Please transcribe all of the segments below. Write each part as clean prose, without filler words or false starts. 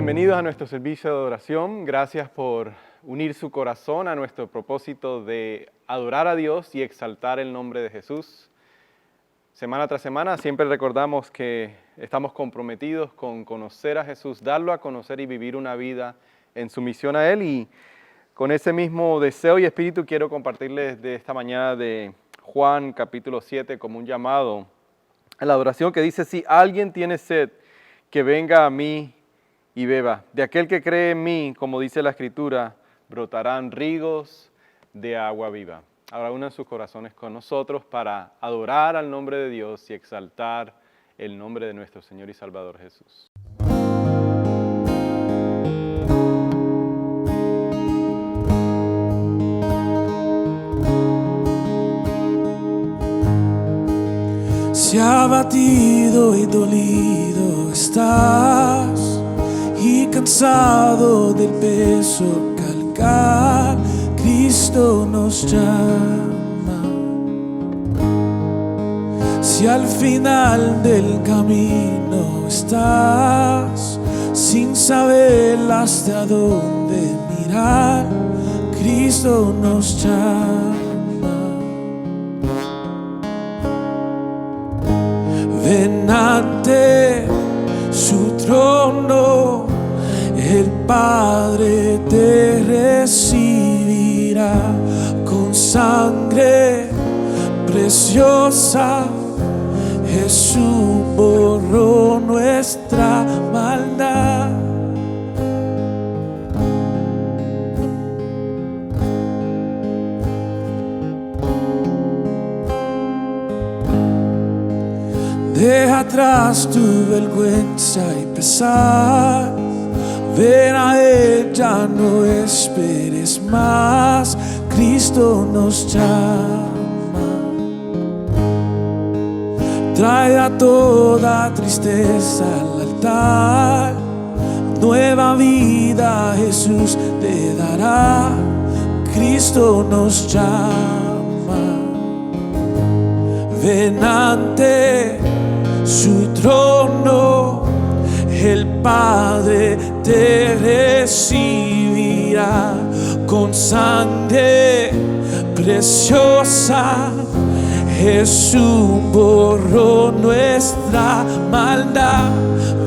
bienvenidos a nuestro servicio de adoración. Gracias por unir su corazón a nuestro propósito de adorar a Dios y exaltar el nombre de Jesús. Semana tras semana siempre recordamos que estamos comprometidos con conocer a Jesús, darlo a conocer y vivir una vida en sumisión a Él. Y con ese mismo deseo y espíritu quiero compartirles de esta mañana de Juan capítulo 7 como un llamado a la adoración que dice: si alguien tiene sed, que venga a mí y beba. De aquel que cree en mí, como dice la Escritura, brotarán ríos de agua viva. Ahora unan sus corazones con nosotros para adorar al nombre de Dios y exaltar el nombre de nuestro Señor y Salvador Jesús. Si abatido y dolido estás y cansado del peso cargar, Cristo nos llama. Si al final del camino estás sin saber hasta dónde mirar, Cristo nos llama. Ven ante su trono, el Padre te recibirá con sangre preciosa. Jesús borró nuestra maldad. Deja atrás tu vergüenza y pesar. Ven a Él, ya no esperes más. Cristo nos llama. Traiga toda tristeza al altar. Nueva vida Jesús te dará. Cristo nos llama. Ven ante su trono, el Padre te recibirá con sangre preciosa. Jesús borró nuestra maldad.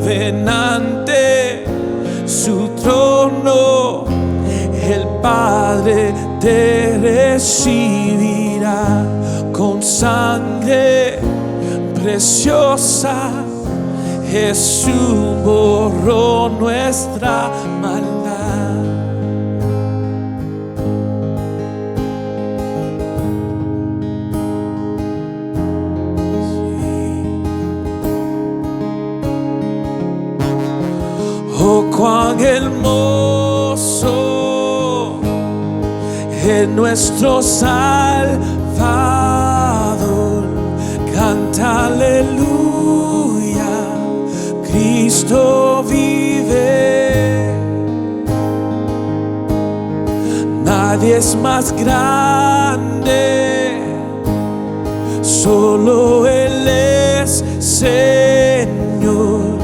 Ven ante su trono, el Padre te recibirá con sangre preciosa. Jesús borró nuestra maldad. Oh, cuán hermoso es nuestro Salvador. Canta aleluya, Cristo vive. Nadie es más grande, solo Él es Señor.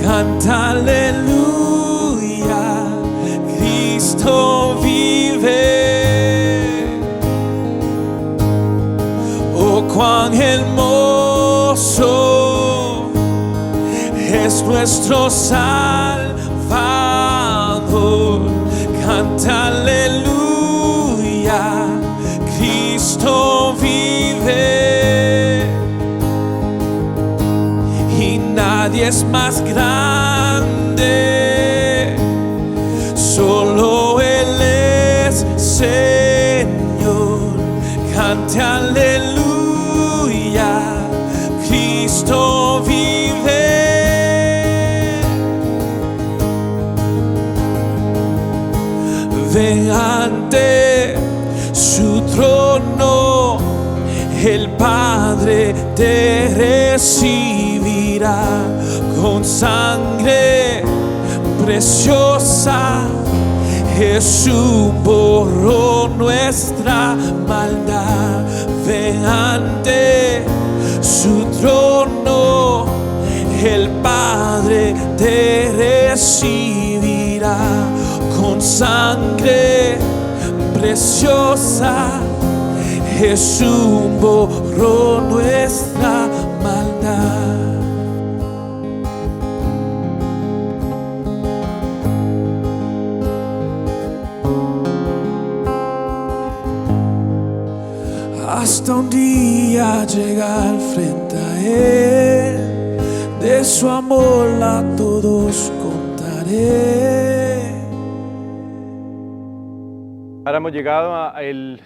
Canta aleluya, Cristo vive. Oh, cuán hermoso es nuestro Salvador. Canta aleluya, Cristo vive. Y nadie es más grande, solo Él es Señor. Cante aleluya, Cristo vive. Ven ante su trono, el Padre te recibirá con sangre preciosa. Jesús borró nuestra maldad. Ven ante su trono, el Padre te recibe limpiará con sangre preciosa. Jesús borró nuestra maldad. Hasta un día llegar frente a Él, de su amor a todos contaré. Ahora hemos llegado al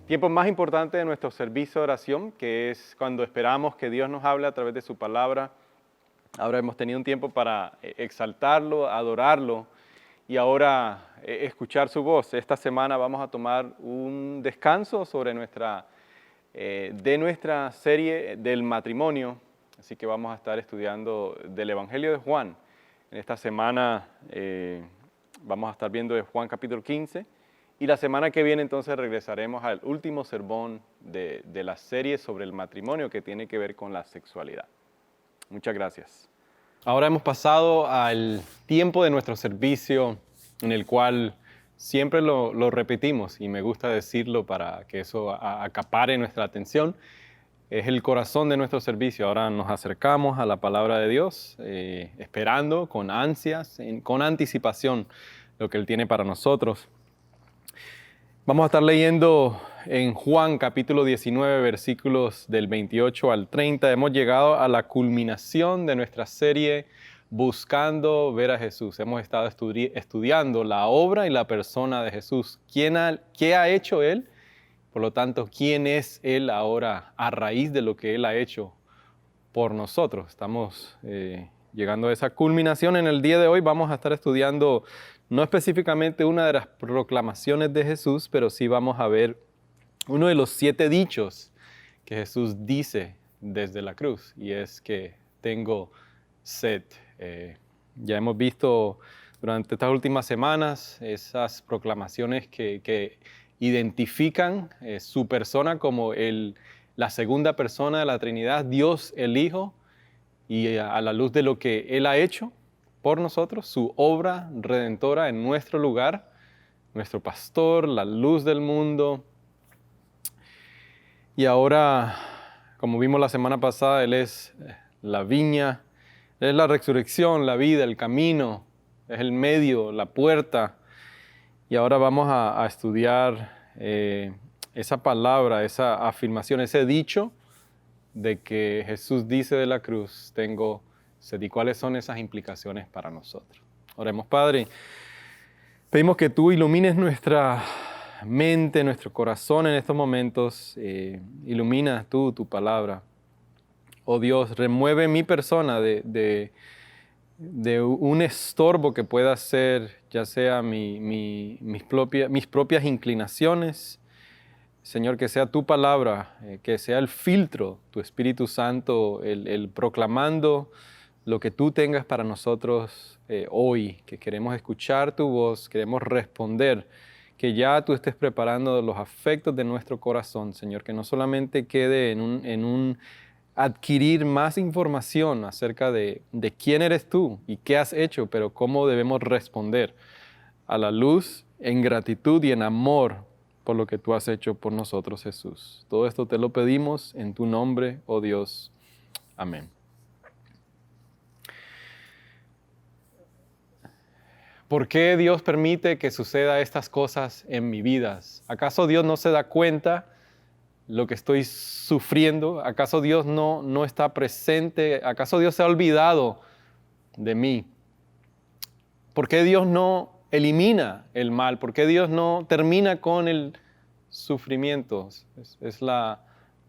tiempo más importante de nuestro servicio de oración, que es cuando esperamos que Dios nos hable a través de su palabra. Ahora hemos tenido un tiempo para exaltarlo, adorarlo y ahora escuchar su voz. Esta semana vamos a tomar un descanso sobre de nuestra serie del matrimonio, así que vamos a estar estudiando del Evangelio de Juan. En esta semana vamos a estar viendo de Juan capítulo 15 y la semana que viene entonces regresaremos al último sermón de la serie sobre el matrimonio que tiene que ver con la sexualidad. Muchas gracias. Ahora hemos pasado al tiempo de nuestro servicio en el cual siempre lo repetimos y me gusta decirlo para que eso acapare nuestra atención. Es el corazón de nuestro servicio. Ahora nos acercamos a la palabra de Dios, esperando con ansias, con anticipación lo que Él tiene para nosotros. Vamos a estar leyendo en Juan capítulo 19, versículos del 28 al 30. Hemos llegado a la culminación de nuestra serie Buscando ver a Jesús. Hemos estado estudiando la obra y la persona de Jesús. ¿Qué ha hecho Él? Por lo tanto, ¿quién es Él ahora a raíz de lo que Él ha hecho por nosotros? Estamos llegando a esa culminación. En el día de hoy vamos a estar estudiando no específicamente una de las proclamaciones de Jesús, pero sí vamos a ver uno de los 7 dichos que Jesús dice desde la cruz, y es que tengo sed. Ya hemos visto durante estas últimas semanas esas proclamaciones que identifican su persona como la segunda persona de la Trinidad, Dios el Hijo, y a la luz de lo que Él ha hecho por nosotros, su obra redentora en nuestro lugar, nuestro pastor, la luz del mundo. Y ahora, como vimos la semana pasada, Él es la viña, Él es la resurrección, la vida, el camino, es el medio, la puerta. Y ahora vamos a estudiar esa palabra, esa afirmación, ese dicho de que Jesús dice de la cruz, tengo sed. ¿Y cuáles son esas implicaciones para nosotros? Oremos. Padre, pedimos que tú ilumines nuestra mente, nuestro corazón en estos momentos. Ilumina tú tu palabra. Oh Dios, remueve mi persona de un estorbo que pueda ser, ya sea mis propias inclinaciones. Señor, que sea tu palabra, que sea el filtro, tu Espíritu Santo, el proclamando lo que tú tengas para nosotros hoy, que queremos escuchar tu voz, queremos responder, que ya tú estés preparando los afectos de nuestro corazón, Señor, que no solamente quede en un adquirir más información acerca de quién eres tú y qué has hecho, pero cómo debemos responder a la luz en gratitud y en amor por lo que tú has hecho por nosotros, Jesús. Todo esto te lo pedimos en tu nombre, oh Dios. Amén. ¿Por qué Dios permite que suceda estas cosas en mi vida? ¿Acaso Dios no se da cuenta lo que estoy sufriendo? ¿Acaso Dios no está presente? ¿Acaso Dios se ha olvidado de mí? ¿Por qué Dios no elimina el mal? ¿Por qué Dios no termina con el sufrimiento? Es la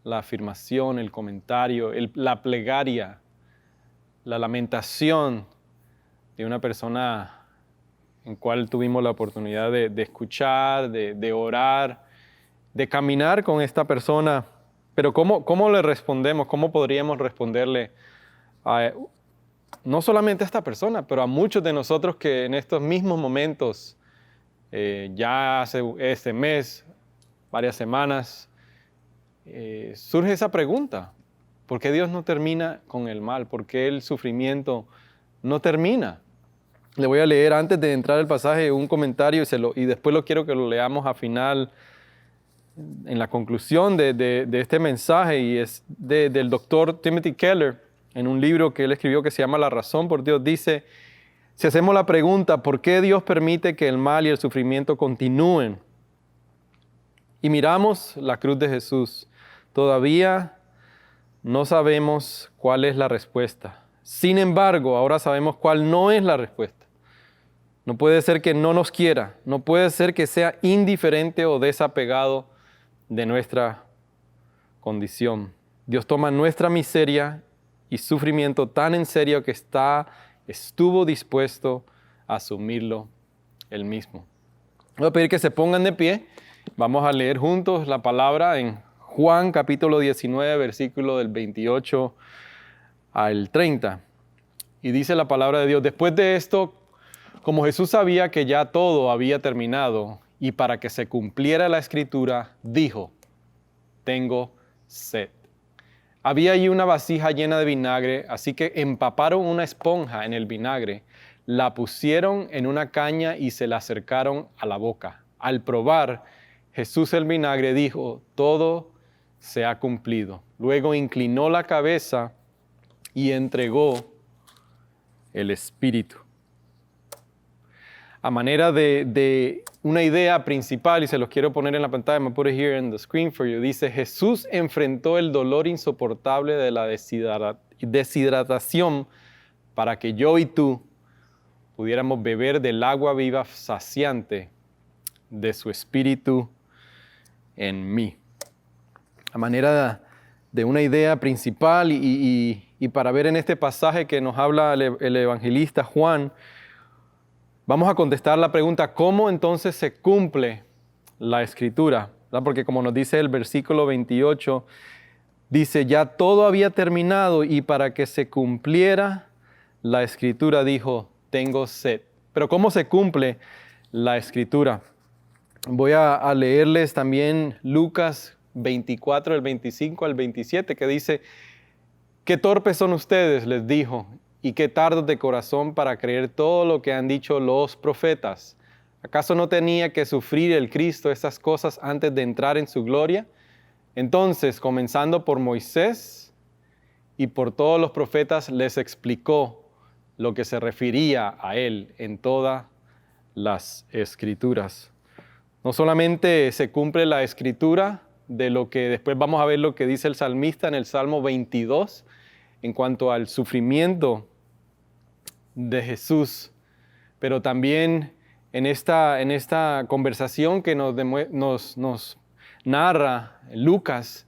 afirmación, el comentario, la plegaria, la lamentación de una persona en cual tuvimos la oportunidad de escuchar, de orar, de caminar con esta persona. Pero ¿cómo le respondemos? ¿Cómo podríamos responderle no solamente a esta persona, pero a muchos de nosotros que en estos mismos momentos, ya hace este mes, varias semanas, surge esa pregunta? ¿Por qué Dios no termina con el mal? ¿Por qué el sufrimiento no termina? Le voy a leer antes de entrar al pasaje un comentario y después quiero que lo leamos al final, en la conclusión de este mensaje, y es del doctor Timothy Keller, en un libro que él escribió que se llama La razón por Dios. Dice: si hacemos la pregunta, ¿por qué Dios permite que el mal y el sufrimiento continúen? Y miramos la cruz de Jesús, todavía no sabemos cuál es la respuesta. Sin embargo, ahora sabemos cuál no es la respuesta. No puede ser que no nos quiera, no puede ser que sea indiferente o desapegado de nuestra condición. Dios toma nuestra miseria y sufrimiento tan en serio que estuvo dispuesto a asumirlo Él mismo. Voy a pedir que se pongan de pie. Vamos a leer juntos la palabra en Juan capítulo 19, versículo del 28 al 30. Y dice la palabra de Dios: después de esto, como Jesús sabía que ya todo había terminado, y para que se cumpliera la escritura, dijo: tengo sed. Había allí una vasija llena de vinagre, así que empaparon una esponja en el vinagre, la pusieron en una caña y se la acercaron a la boca. Al probar Jesús el vinagre, dijo: todo se ha cumplido. Luego inclinó la cabeza y entregó el Espíritu. A manera de una idea principal, y se los quiero poner en la pantalla, me put it here in the screen for you. Dice: Jesús enfrentó el dolor insoportable de la deshidratación para que yo y tú pudiéramos beber del agua viva saciante de su Espíritu en mí. A manera de una idea principal, y para ver en este pasaje que nos habla el evangelista Juan, vamos a contestar la pregunta: ¿cómo entonces se cumple la Escritura? ¿Verdad? Porque como nos dice el versículo 28, dice: ya todo había terminado y para que se cumpliera la Escritura, dijo: tengo sed. Pero ¿cómo se cumple la Escritura? Voy a leerles también Lucas 24, del 25 al 27, que dice: qué torpes son ustedes, les dijo, y qué tardos de corazón para creer todo lo que han dicho los profetas. ¿Acaso no tenía que sufrir el Cristo estas cosas antes de entrar en su gloria? Entonces, comenzando por Moisés y por todos los profetas, les explicó lo que se refería a él en todas las Escrituras. No solamente se cumple la Escritura, de lo que después vamos a ver lo que dice el salmista en el Salmo 22, en cuanto al sufrimiento de Jesús, pero también en esta conversación que nos narra Lucas,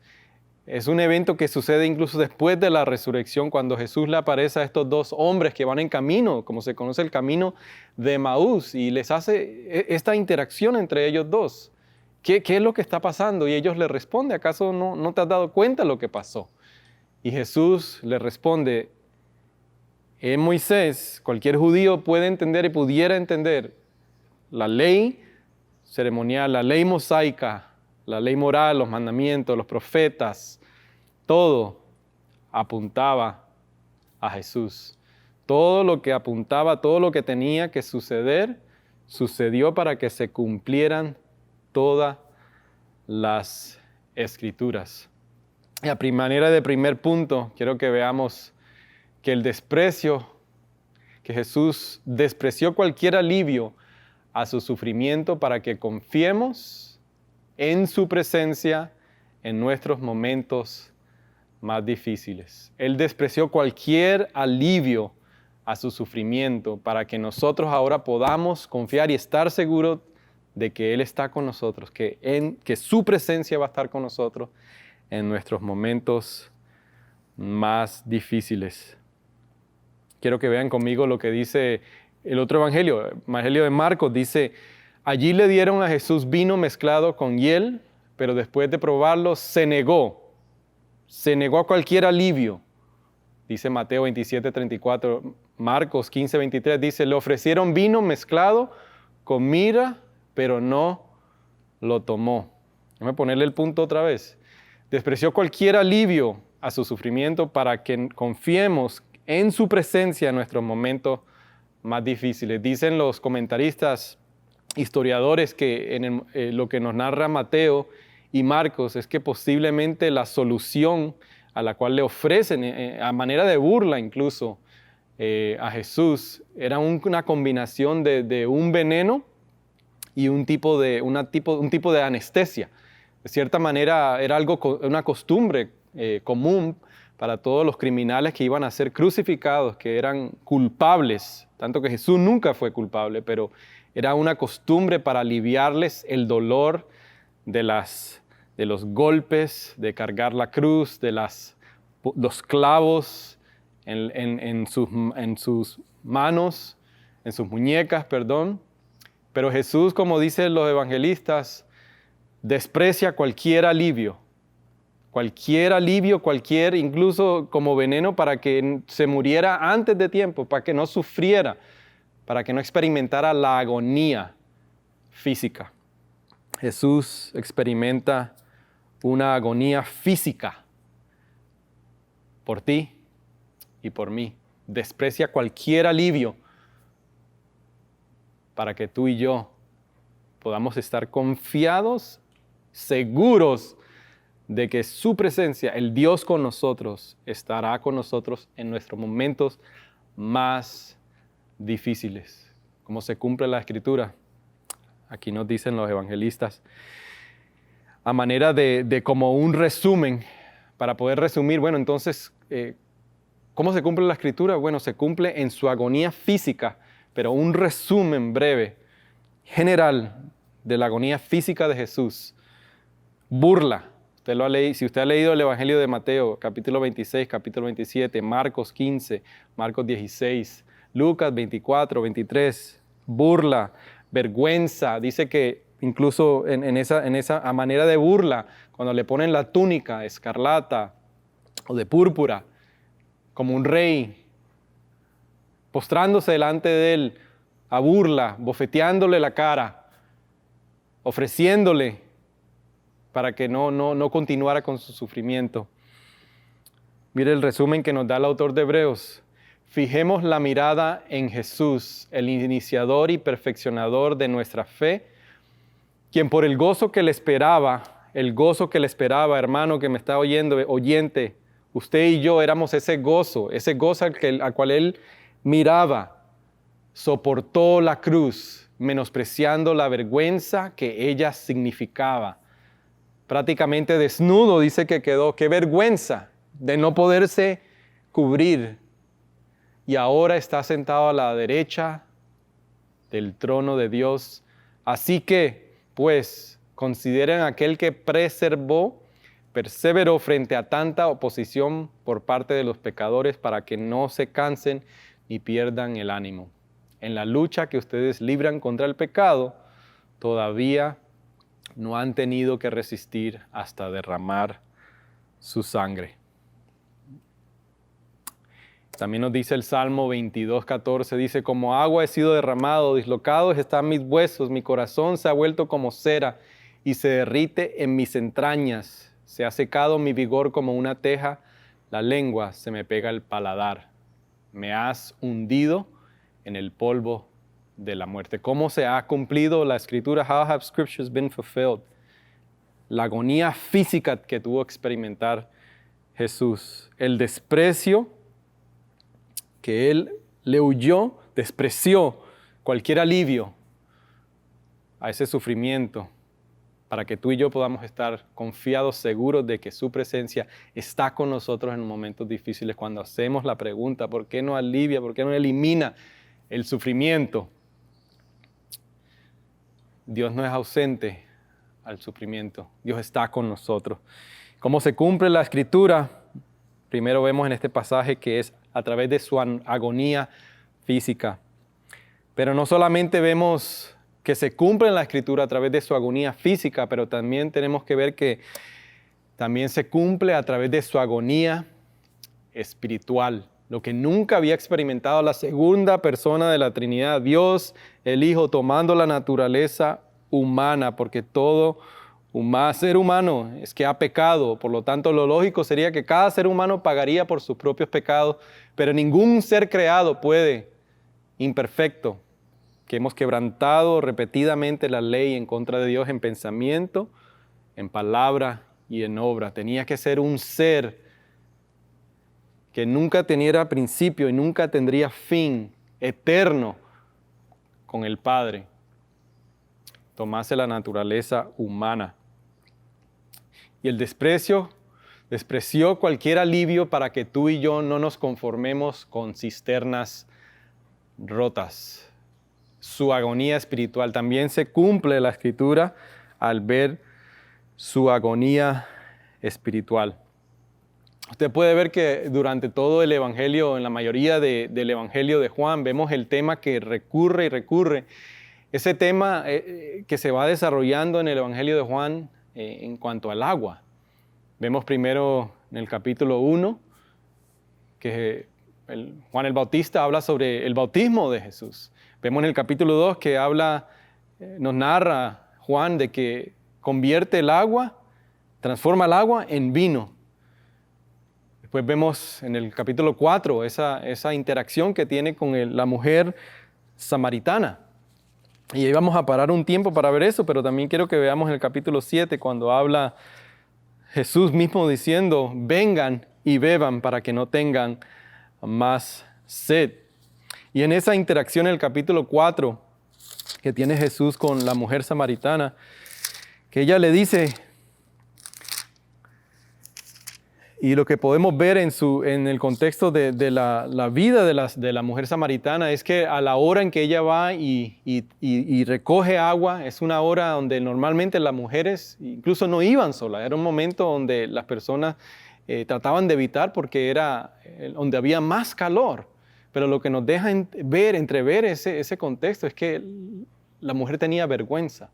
es un evento que sucede incluso después de la resurrección, cuando Jesús le aparece a estos dos hombres que van en camino, como se conoce el camino de Emaús, y les hace esta interacción entre ellos dos. ¿Qué es lo que está pasando? Y ellos le responden: ¿acaso no te has dado cuenta de lo que pasó? Y Jesús le responde: en Moisés, cualquier judío puede entender y pudiera entender la ley ceremonial, la ley mosaica, la ley moral, los mandamientos, los profetas, todo apuntaba a Jesús. Todo lo que apuntaba, todo lo que tenía que suceder, sucedió para que se cumplieran todas las Escrituras. Y a manera de primer punto, quiero que veamos que el desprecio, que Jesús despreció cualquier alivio a su sufrimiento para que confiemos en su presencia en nuestros momentos más difíciles. Él despreció cualquier alivio a su sufrimiento para que nosotros ahora podamos confiar y estar seguros de que Él está con nosotros, que su presencia va a estar con nosotros en nuestros momentos más difíciles. Quiero que vean conmigo lo que dice el otro evangelio, el evangelio de Marcos. Dice: allí le dieron a Jesús vino mezclado con hiel, pero después de probarlo se negó a cualquier alivio. Dice Mateo 27:34, Marcos 15:23 dice: le ofrecieron vino mezclado con mirra, pero no lo tomó. Déjame ponerle el punto otra vez. Despreció cualquier alivio a su sufrimiento para que confiemos en su presencia en nuestros momentos más difíciles. Dicen los comentaristas, historiadores, que lo que nos narra Mateo y Marcos es que posiblemente la solución a la cual le ofrecen, a manera de burla incluso, a Jesús, era una combinación de un veneno y un tipo de anestesia. De cierta manera era una costumbre común para todos los criminales que iban a ser crucificados, que eran culpables, tanto que Jesús nunca fue culpable, pero era una costumbre para aliviarles el dolor de los golpes, de cargar la cruz, de los clavos en sus manos, en sus muñecas, perdón. Pero Jesús, como dicen los evangelistas, desprecia cualquier alivio, incluso como veneno, para que se muriera antes de tiempo, para que no sufriera, para que no experimentara la agonía física. Jesús experimenta una agonía física por ti y por mí. Desprecia cualquier alivio para que tú y yo podamos estar confiados, seguros de que su presencia, el Dios con nosotros, estará con nosotros en nuestros momentos más difíciles. ¿Cómo se cumple la Escritura? Aquí nos dicen los evangelistas, a manera de como un resumen, para poder resumir, bueno, entonces, ¿cómo se cumple la Escritura? Bueno, se cumple en su agonía física, pero un resumen breve, general, de la agonía física de Jesús. Burla. Usted lo ha leído, si usted ha leído el Evangelio de Mateo, capítulo 26, capítulo 27, Marcos 15, Marcos 16, Lucas 24, 23, burla, vergüenza. Dice que incluso en esa manera de burla, cuando le ponen la túnica escarlata o de púrpura, como un rey, postrándose delante de él a burla, bofeteándole la cara, ofreciéndole para que no continuara con su sufrimiento. Mire el resumen que nos da el autor de Hebreos. Fijemos la mirada en Jesús, el iniciador y perfeccionador de nuestra fe, quien por el gozo que le esperaba, hermano que me está oyendo, oyente, usted y yo éramos ese gozo al cual Él miraba, soportó la cruz, menospreciando la vergüenza que ella significaba. Prácticamente desnudo, dice que quedó. ¡Qué vergüenza de no poderse cubrir! Y ahora está sentado a la derecha del trono de Dios. Así que, pues, consideren aquel que perseveró frente a tanta oposición por parte de los pecadores, para que no se cansen ni pierdan el ánimo. En la lucha que ustedes libran contra el pecado, todavía no han tenido que resistir hasta derramar su sangre. También nos dice el Salmo 22:14, dice, como agua he sido derramado, dislocados están mis huesos, mi corazón se ha vuelto como cera y se derrite en mis entrañas. Se ha secado mi vigor como una teja, la lengua se me pega al paladar. Me has hundido en el polvo de la muerte. ¿Cómo se ha cumplido la Escritura? How have scriptures been fulfilled? La agonía física que tuvo que experimentar Jesús, el desprecio que Él le huyó, despreció cualquier alivio a ese sufrimiento, para que tú y yo podamos estar confiados, seguros de que su presencia está con nosotros en momentos difíciles, cuando hacemos la pregunta, ¿por qué no alivia, por qué no elimina el sufrimiento? Dios no es ausente al sufrimiento, Dios está con nosotros. ¿Cómo se cumple la Escritura? Primero vemos en este pasaje que es a través de su agonía física. Pero no solamente vemos que se cumple en la Escritura a través de su agonía física, pero también tenemos que ver que también se cumple a través de su agonía espiritual. Lo que nunca había experimentado la segunda persona de la Trinidad, Dios, el Hijo, tomando la naturaleza humana, porque todo ser humano es que ha pecado. Por lo tanto, lo lógico sería que cada ser humano pagaría por sus propios pecados, pero ningún ser creado puede imperfecto, que hemos quebrantado repetidamente la ley en contra de Dios en pensamiento, en palabra y en obra. Tenía que ser un ser que nunca teniera principio y nunca tendría fin, eterno, con el Padre. Tomase la naturaleza humana. Y el despreció cualquier alivio para que tú y yo no nos conformemos con cisternas rotas. Su agonía espiritual. También se cumple la Escritura al ver su agonía espiritual. Usted puede ver que durante todo el Evangelio, en la mayoría del Evangelio de Juan, vemos el tema que recurre y recurre. Ese tema que se va desarrollando en el Evangelio de Juan en cuanto al agua. Vemos primero en el capítulo 1 que Juan el Bautista habla sobre el bautismo de Jesús. Vemos en el capítulo 2 que nos narra Juan de que convierte el agua, transforma el agua en vino. Después vemos en el capítulo 4 esa interacción que tiene con la mujer samaritana. Y ahí vamos a parar un tiempo para ver eso, pero también quiero que veamos en el capítulo 7 cuando habla Jesús mismo diciendo, vengan y beban para que no tengan más sed. Y en esa interacción en el capítulo 4 que tiene Jesús con la mujer samaritana, que ella le dice, y lo que podemos ver en el contexto de la vida de la mujer samaritana es que a la hora en que ella va y recoge agua, es una hora donde normalmente las mujeres incluso no iban solas. Era un momento donde las personas trataban de evitar porque era donde había más calor. Pero lo que nos deja entrever ese contexto es que la mujer tenía vergüenza.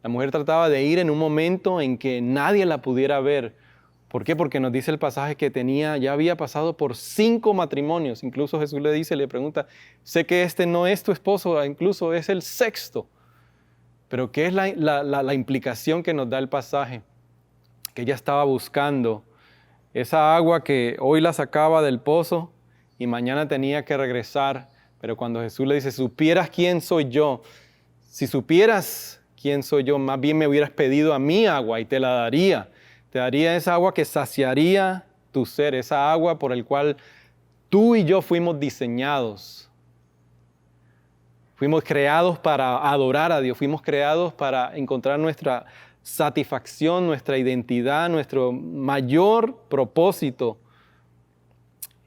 La mujer trataba de ir en un momento en que nadie la pudiera ver. ¿Por qué? Porque nos dice el pasaje que ya había pasado por 5 matrimonios. Incluso Jesús le pregunta, sé que este no es tu esposo, incluso es el 6º. Pero ¿qué es la implicación que nos da el pasaje? Que ella estaba buscando esa agua que hoy la sacaba del pozo y mañana tenía que regresar. Pero cuando Jesús le dice, supieras quién soy yo, si supieras quién soy yo, más bien me hubieras pedido a mí agua y te la daría. Te daría esa agua que saciaría tu ser, esa agua por el cual tú y yo fuimos diseñados. Fuimos creados para adorar a Dios, fuimos creados para encontrar nuestra satisfacción, nuestra identidad, nuestro mayor propósito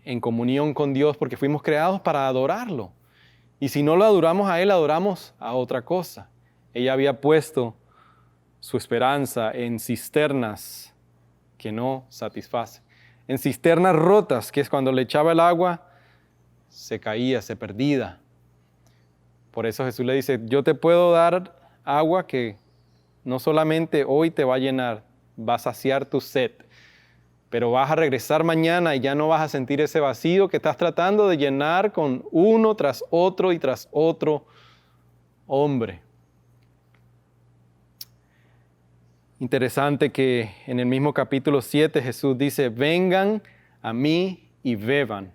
en comunión con Dios, porque fuimos creados para adorarlo. Y si no lo adoramos a Él, adoramos a otra cosa. Ella había puesto su esperanza en cisternas que no satisface. En cisternas rotas, que es cuando le echaba el agua, se caía, se perdía. Por eso Jesús le dice, yo te puedo dar agua que no solamente hoy te va a llenar, va a saciar tu sed, pero vas a regresar mañana y ya no vas a sentir ese vacío que estás tratando de llenar con uno tras otro y tras otro hombre. Interesante que en el mismo capítulo 7 Jesús dice, vengan a mí y beban.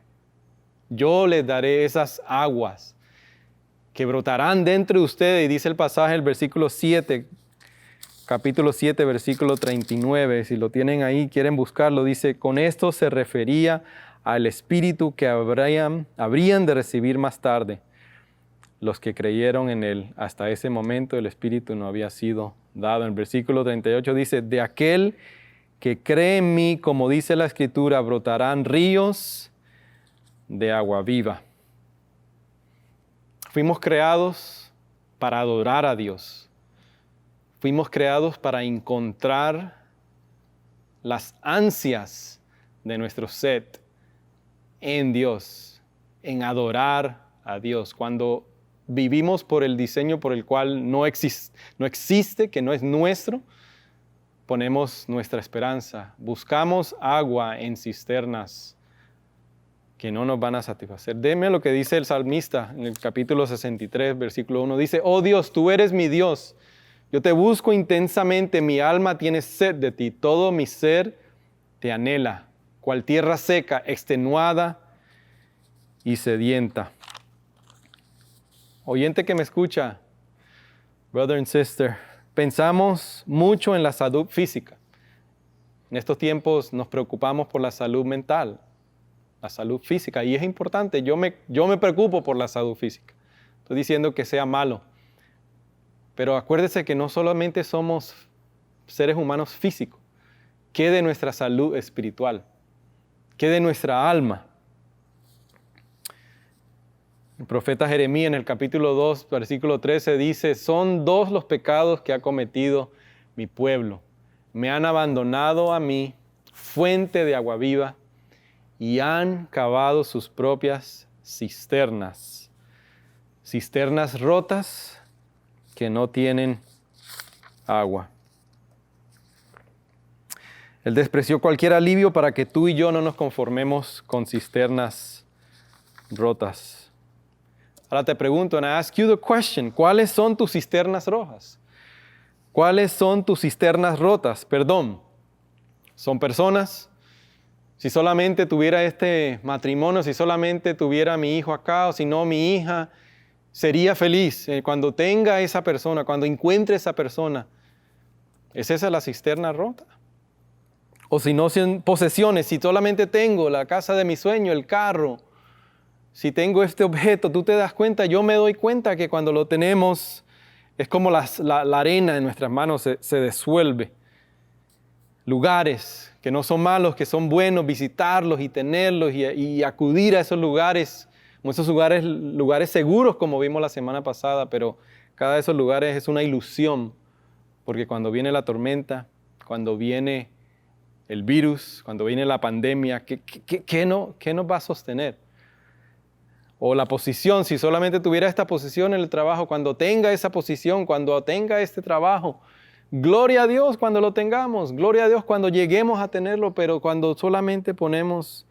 Yo les daré esas aguas que brotarán dentro de ustedes. Y dice el pasaje, el versículo 7, capítulo 7, versículo 39. Si lo tienen ahí, quieren buscarlo. Dice, con esto se refería al Espíritu que habrían de recibir más tarde. Los que creyeron en Él, hasta ese momento el Espíritu no había sido dado. En el versículo 38 dice, de aquel que cree en mí, como dice la Escritura, brotarán ríos de agua viva. Fuimos creados para adorar a Dios. Fuimos creados para encontrar las ansias de nuestro ser en Dios, en adorar a Dios. Cuando vivimos por el diseño por el cual no existe, que no es nuestro, ponemos nuestra esperanza. Buscamos agua en cisternas que no nos van a satisfacer. Deme lo que dice el salmista en el capítulo 63, versículo 1. Dice, oh Dios, tú eres mi Dios. Yo te busco intensamente, mi alma tiene sed de ti. Todo mi ser te anhela, cual tierra seca, extenuada y sedienta. oyente que me escucha, brother and sister, pensamos mucho en la salud física. En estos tiempos nos preocupamos por la salud mental, la salud física, y es importante. Yo me preocupo por la salud física. Estoy diciendo que sea malo. Pero acuérdese que no solamente somos seres humanos físicos. ¿Qué de nuestra salud espiritual? ¿Qué de nuestra alma? El profeta Jeremías en el capítulo 2, versículo 13 dice, son 2 los pecados que ha cometido mi pueblo. Me han abandonado a mí, fuente de agua viva, y han cavado sus propias cisternas. Cisternas rotas que no tienen agua. Él despreció cualquier alivio para que tú y yo no nos conformemos con cisternas rotas. Ahora te pregunto, and I ask you the question, ¿cuáles son tus cisternas rojas? ¿Cuáles son tus cisternas rotas? Perdón, ¿son personas? Si solamente tuviera este matrimonio, si solamente tuviera mi hijo acá, o si no mi hija, sería feliz. Cuando tenga esa persona, cuando encuentre esa persona, ¿es esa la cisterna rota? O si no, son posesiones, si solamente tengo la casa de mi sueño, el carro, si tengo este objeto, tú te das cuenta, yo me doy cuenta que cuando lo tenemos, es como la arena en nuestras manos se disuelve. Lugares que no son malos, que son buenos, visitarlos y tenerlos y acudir a esos lugares seguros como vimos la semana pasada, pero cada de esos lugares es una ilusión, porque cuando viene la tormenta, cuando viene el virus, cuando viene la pandemia, ¿qué nos va a sostener? O la posición, si solamente tuviera esta posición en el trabajo, cuando tenga esa posición, cuando tenga este trabajo, gloria a Dios cuando lo tengamos, gloria a Dios cuando lleguemos a tenerlo, pero cuando solamente ponemos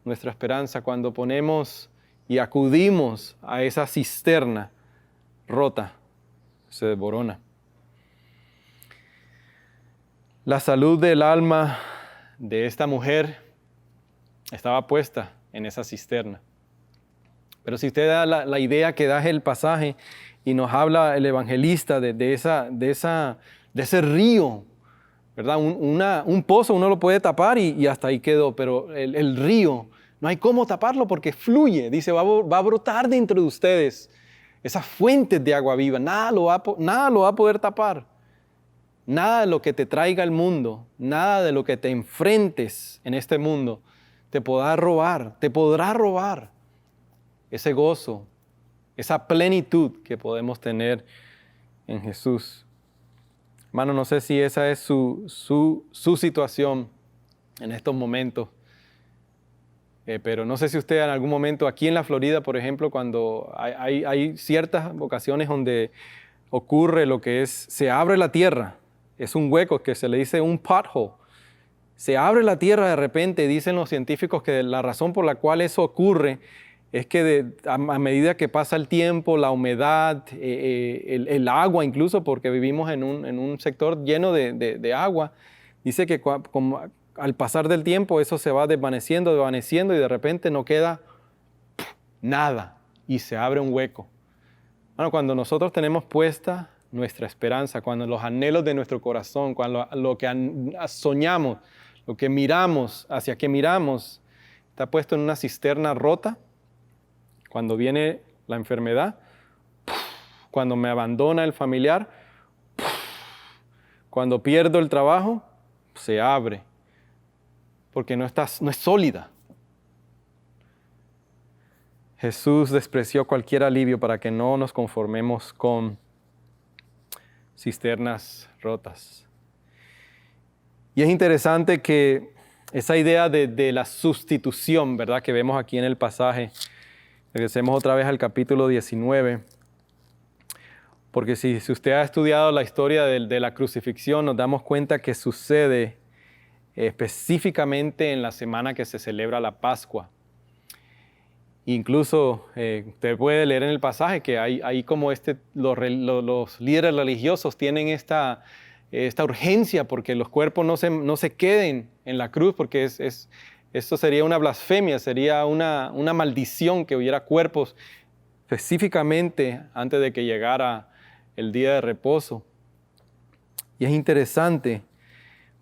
nuestra esperanza, cuando ponemos y acudimos a esa cisterna rota, se desborona. La salud del alma de esta mujer estaba puesta en esa cisterna. Pero si usted da la idea que da el pasaje y nos habla el evangelista de ese río, ¿verdad? Un pozo uno lo puede tapar y hasta ahí quedó, pero el río no hay cómo taparlo porque fluye. Dice, va a brotar dentro de ustedes esas fuentes de agua viva. Nada lo va a poder tapar. Nada de lo que te traiga el mundo, nada de lo que te enfrentes en este mundo te podrá robar ese gozo, esa plenitud que podemos tener en Jesús. Hermano, no sé si esa es su situación en estos momentos, pero no sé si usted en algún momento, aquí en la Florida, por ejemplo, cuando hay ciertas ocasiones donde ocurre lo que es, se abre la tierra, es un hueco que se le dice un pothole. Se abre la tierra de repente, dicen los científicos que la razón por la cual eso ocurre es que a medida que pasa el tiempo, la humedad, el agua incluso, porque vivimos en un sector lleno de agua, dice que al pasar del tiempo eso se va desvaneciendo y de repente no queda nada y se abre un hueco. Bueno, cuando nosotros tenemos puesta nuestra esperanza, cuando los anhelos de nuestro corazón, cuando lo que soñamos, lo que miramos, hacia que miramos, está puesto en una cisterna rota, cuando viene la enfermedad, cuando me abandona el familiar, cuando pierdo el trabajo, se abre, porque no es sólida. Jesús despreció cualquier alivio para que no nos conformemos con cisternas rotas. Y es interesante que esa idea de la sustitución, ¿verdad?, que vemos aquí en el pasaje. Regresemos otra vez al capítulo 19, porque si usted ha estudiado la historia de la crucifixión, nos damos cuenta que sucede específicamente en la semana que se celebra la Pascua. Incluso usted puede leer en el pasaje que hay como los líderes religiosos tienen esta urgencia porque los cuerpos no se queden en la cruz, porque esto sería una blasfemia, sería una maldición que hubiera cuerpos específicamente antes de que llegara el día de reposo. Y es interesante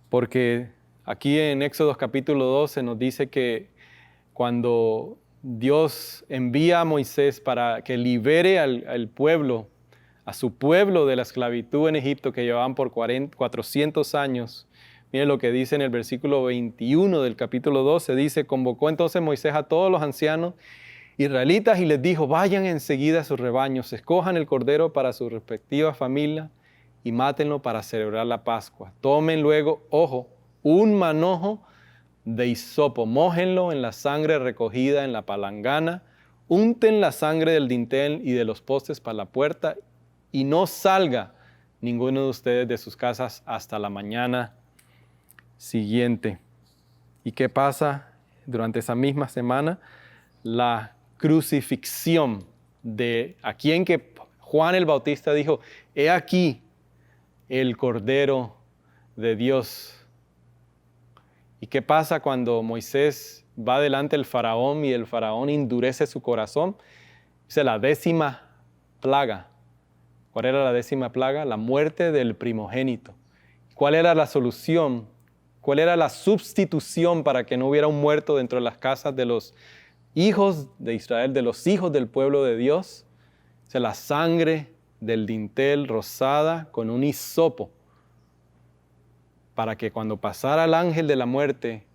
porque aquí en Éxodo capítulo 12 nos dice que cuando Dios envía a Moisés para que libere al pueblo, a su pueblo de la esclavitud en Egipto que llevaban por 400 años, miren lo que dice en el versículo 21 del capítulo 12, dice: convocó entonces Moisés a todos los ancianos israelitas y les dijo: vayan enseguida a sus rebaños, escojan el cordero para su respectiva familia y mátenlo para celebrar la Pascua. Tomen luego, un manojo de hisopo, mójenlo en la sangre recogida en la palangana, unten la sangre del dintel y de los postes para la puerta, y no salga ninguno de ustedes de sus casas hasta la mañana siguiente. ¿Y qué pasa durante esa misma semana? La crucifixión de a quien que Juan el Bautista dijo: he aquí el Cordero de Dios. ¿Y qué pasa cuando Moisés va delante del faraón y el faraón endurece su corazón? Dice la 10ª plaga. ¿Cuál era la 10ª plaga? La muerte del primogénito. ¿Cuál era la solución? ¿Cuál era la sustitución para que no hubiera un muerto dentro de las casas de los hijos de Israel, de los hijos del pueblo de Dios? Dice la sangre del dintel rosada con un hisopo, para que cuando pasara el ángel de la muerte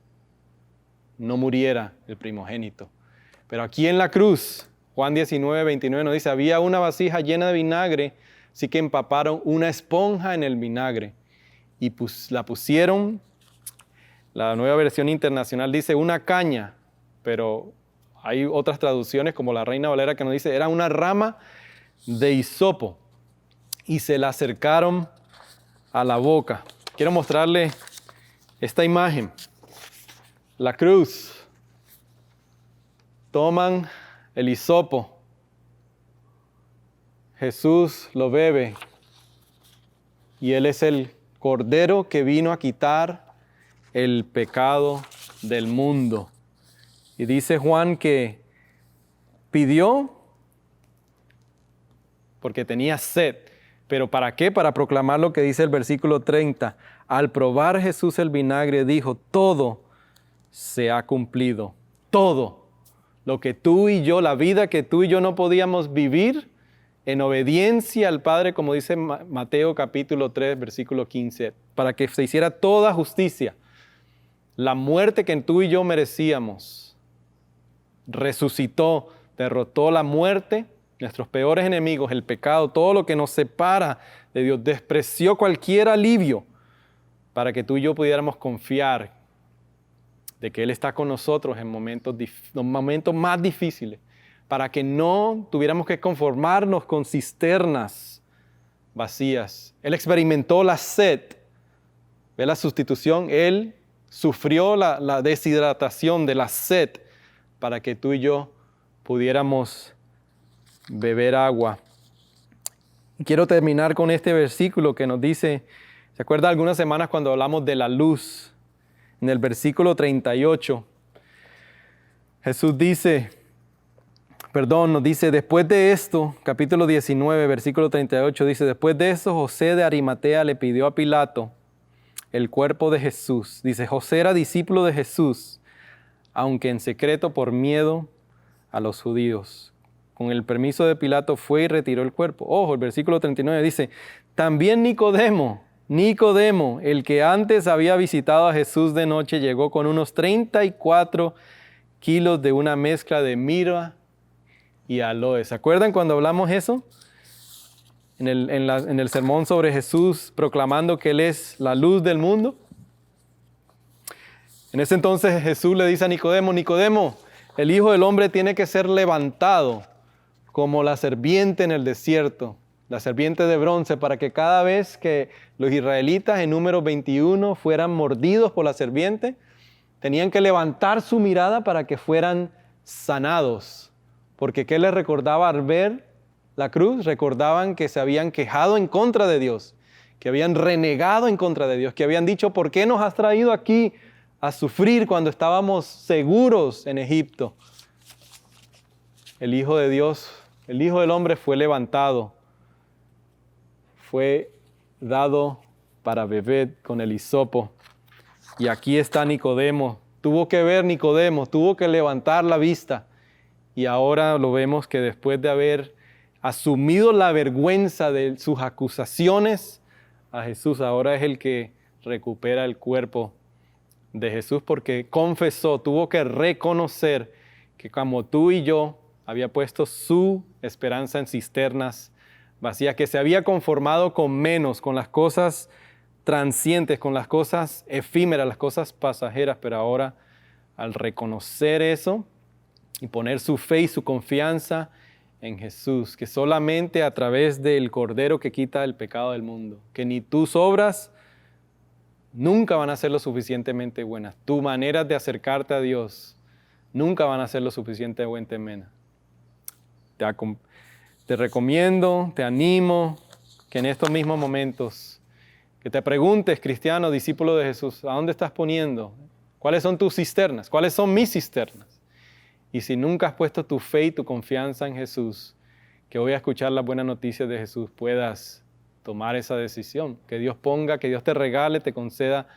no muriera el primogénito. Pero aquí en la cruz, Juan 19, 29 nos dice: había una vasija llena de vinagre, así que empaparon una esponja en el vinagre y la pusieron. La Nueva Versión Internacional dice una caña, pero hay otras traducciones como la Reina Valera que nos dice era una rama de hisopo, y se la acercaron a la boca. Quiero mostrarle esta imagen. La cruz. Toman el hisopo. Jesús lo bebe. Y Él es el Cordero que vino a quitar el pecado del mundo. Y dice Juan que pidió porque tenía sed. ¿Pero para qué? Para proclamar lo que dice el versículo 30. Al probar Jesús el vinagre, dijo: todo se ha cumplido. Todo. Lo que tú y yo, la vida que tú y yo no podíamos vivir en obediencia al Padre, como dice Mateo capítulo 3, versículo 15. Para que se hiciera toda justicia. La muerte que tú y yo merecíamos. Resucitó, derrotó la muerte, nuestros peores enemigos, el pecado, todo lo que nos separa de Dios, despreció cualquier alivio para que tú y yo pudiéramos confiar de que Él está con nosotros en los momentos más difíciles, para que no tuviéramos que conformarnos con cisternas vacías. Él experimentó la sed, ¿ve la sustitución? Él sufrió la deshidratación de la sed para que tú y yo pudiéramos beber agua. Y quiero terminar con este versículo que nos dice, ¿se acuerda algunas semanas cuando hablamos de la luz? En el versículo 38, Jesús nos dice, después de esto, capítulo 19, versículo 38, dice, después de esto, José de Arimatea le pidió a Pilato el cuerpo de Jesús. Dice, José era discípulo de Jesús, aunque en secreto por miedo a los judíos. Con el permiso de Pilato fue y retiró el cuerpo. Ojo, el versículo 39 dice, también Nicodemo, el que antes había visitado a Jesús de noche, llegó con unos 34 kilos de una mezcla de mirra y aloe. ¿Se acuerdan cuando hablamos eso? En el sermón sobre Jesús proclamando que Él es la luz del mundo. En ese entonces Jesús le dice a Nicodemo, Nicodemo, el Hijo del Hombre tiene que ser levantado como la serpiente en el desierto, la serpiente de bronce, para que cada vez que los israelitas en Números 21 fueran mordidos por la serpiente, tenían que levantar su mirada para que fueran sanados. Porque ¿qué les recordaba al ver la cruz? Recordaban que se habían quejado en contra de Dios, que habían renegado en contra de Dios, que habían dicho, ¿por qué nos has traído aquí a sufrir cuando estábamos seguros en Egipto? El Hijo de Dios El Hijo del Hombre fue levantado, fue dado para beber con el hisopo. Y aquí está Nicodemo. Tuvo que ver Nicodemo, tuvo que levantar la vista. Y ahora lo vemos que después de haber asumido la vergüenza de sus acusaciones a Jesús, ahora es el que recupera el cuerpo de Jesús porque confesó, tuvo que reconocer que como tú y yo había puesto su esperanza en cisternas vacías, que se había conformado con menos, con las cosas transientes, con las cosas efímeras, las cosas pasajeras, pero ahora al reconocer eso y poner su fe y su confianza en Jesús, que solamente a través del Cordero que quita el pecado del mundo, que ni tus obras nunca van a ser lo suficientemente buenas, tu manera de acercarte a Dios nunca van a ser lo suficientemente buenas. Te recomiendo, te animo que en estos mismos momentos que te preguntes, cristiano, discípulo de Jesús, ¿a dónde estás poniendo? ¿Cuáles son tus cisternas? ¿Cuáles son mis cisternas? Y si nunca has puesto tu fe y tu confianza en Jesús, que hoy a escuchar las buenas noticias de Jesús puedas tomar esa decisión. Que Dios ponga, que Dios te regale, te conceda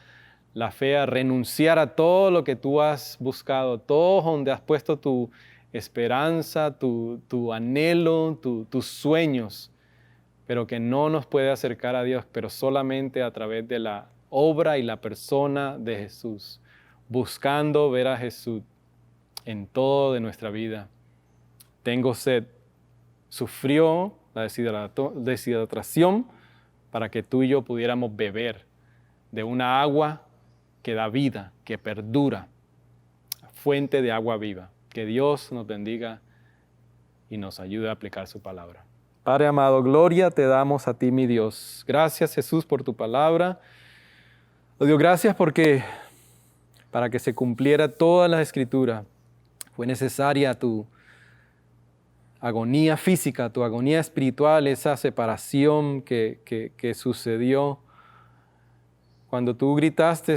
la fe a renunciar a todo lo que tú has buscado, todo donde has puesto tu esperanza, tu anhelo, tus sueños, pero que no nos puede acercar a Dios, pero solamente a través de la obra y la persona de Jesús, buscando ver a Jesús en todo de nuestra vida. Tengo sed. Sufrió la deshidratación para que tú y yo pudiéramos beber de una agua que da vida, que perdura, fuente de agua viva. Que Dios nos bendiga y nos ayude a aplicar su palabra. Padre amado, gloria te damos a ti, mi Dios. Gracias, Jesús, por tu palabra. Oh Dios, gracias porque para que se cumpliera toda la Escritura fue necesaria tu agonía física, tu agonía espiritual, esa separación que sucedió cuando tú gritaste,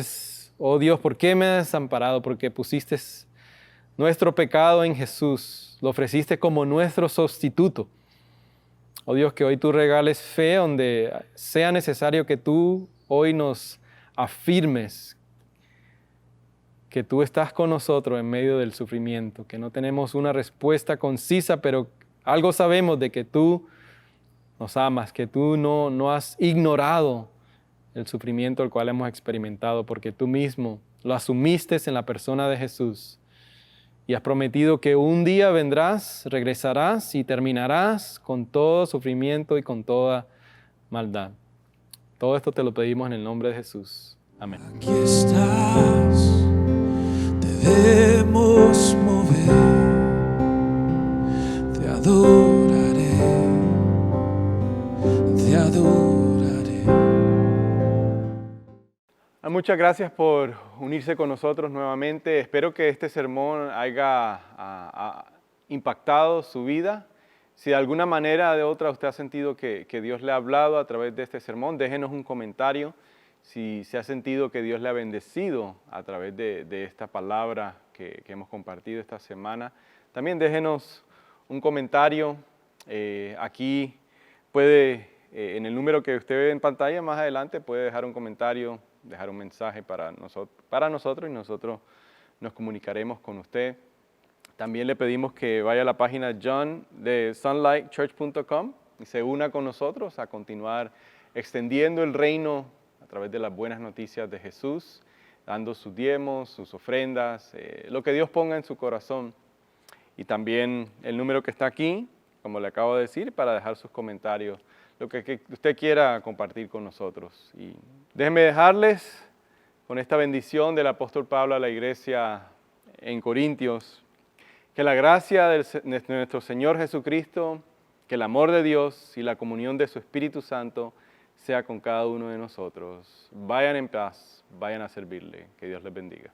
oh Dios, ¿por qué me has desamparado? Porque pusiste nuestro pecado en Jesús, lo ofreciste como nuestro sustituto. Oh Dios, que hoy tú regales fe donde sea necesario que tú hoy nos afirmes que tú estás con nosotros en medio del sufrimiento, que no tenemos una respuesta concisa, pero algo sabemos de que tú nos amas, que tú no has ignorado el sufrimiento el cual hemos experimentado, porque tú mismo lo asumiste en la persona de Jesús. Y has prometido que un día vendrás, regresarás y terminarás con todo sufrimiento y con toda maldad. Todo esto te lo pedimos en el nombre de Jesús. Amén. Aquí estás, debemos mover, te adoraré, te adoraré. Muchas gracias por unirse con nosotros nuevamente. Espero que este sermón haya impactado su vida. Si de alguna manera o de otra usted ha sentido que Dios le ha hablado a través de este sermón, déjenos un comentario. Si se ha sentido que Dios le ha bendecido a través de esta palabra que hemos compartido esta semana, también déjenos un comentario. Aquí puede, en el número que usted ve en pantalla más adelante, puede dejar un comentario, dejar un mensaje para nosotros y nosotros nos comunicaremos con usted. También le pedimos que vaya a la página John de sunlightchurch.com y se una con nosotros a continuar extendiendo el reino a través de las buenas noticias de Jesús, dando sus diezmos, sus ofrendas, lo que Dios ponga en su corazón. Y también el número que está aquí, como le acabo de decir, para dejar sus comentarios, lo que usted quiera compartir con nosotros. Y déjenme dejarles con esta bendición del apóstol Pablo a la iglesia en Corintios. Que la gracia de nuestro Señor Jesucristo, que el amor de Dios y la comunión de su Espíritu Santo sea con cada uno de nosotros. Vayan en paz, vayan a servirle. Que Dios les bendiga.